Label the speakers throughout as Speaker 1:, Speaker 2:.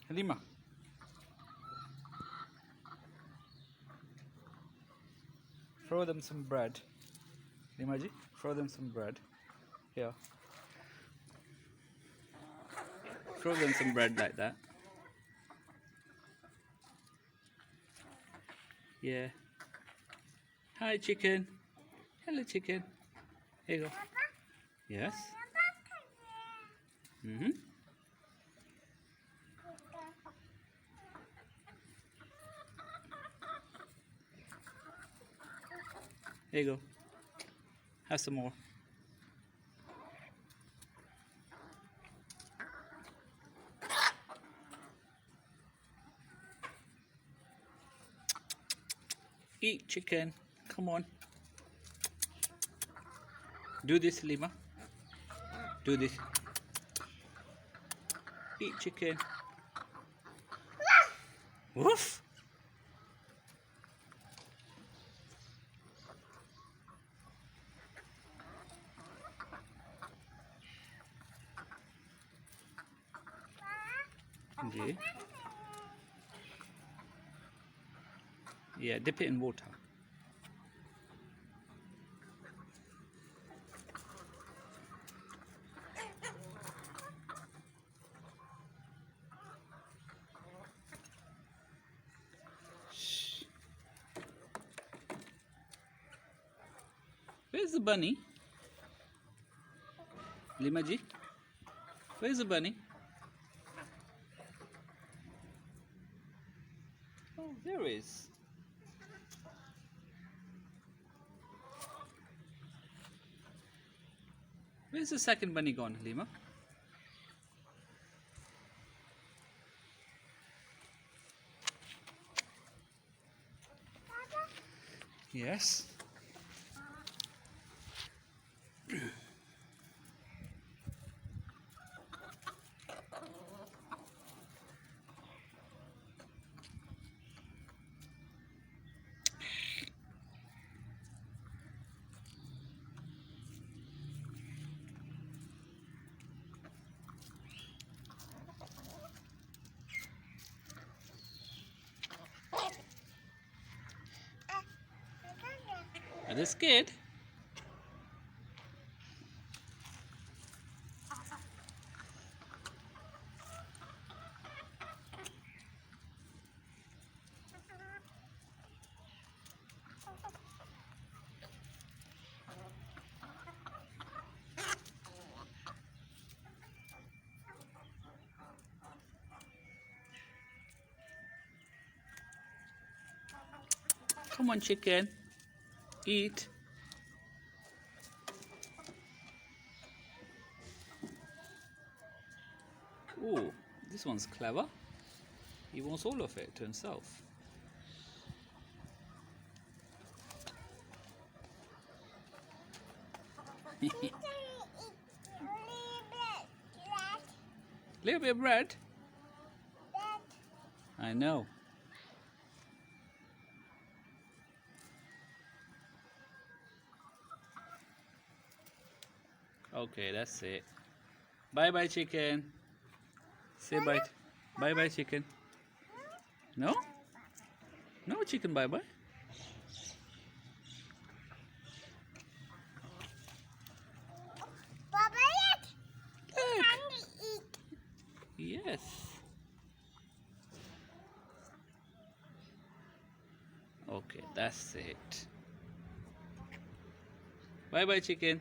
Speaker 1: Halima. Throw them some bread. Limaji, throw them some bread. Here. Throw them some bread like that. Yeah. Hi, chicken. Hello, chicken. Here you go. Yes. Mm-hmm. Here you go. Have some more. Eat chicken. Come on. Do this, Lima. Do this. Eat chicken. Woof. Yeah. Yeah, dip it in water. Shh. Where's the bunny? Limaji? Where's the bunny? Oh, there is. Where's the second bunny gone, Halima? Yes. Are they scared? Come on, chicken. Eat. Oh, this one's clever. He wants all of it to himself. Little bit of bread. I know. Okay, that's it. Bye bye, chicken. Say bye. Bye bye, chicken. No? No, chicken, bye bye. Yes. Okay, that's it. Bye bye, chicken.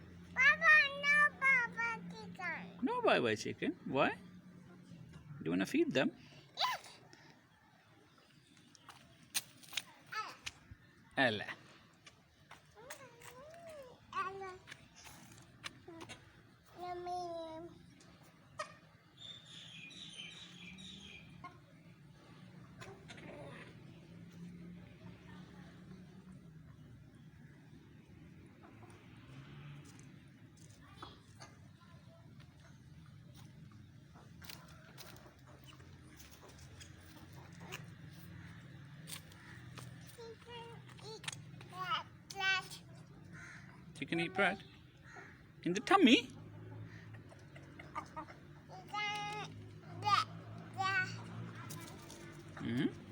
Speaker 1: No bye bye, chicken. Why? Do you want to feed them? Ella. You can eat bread. In the tummy? Hmm?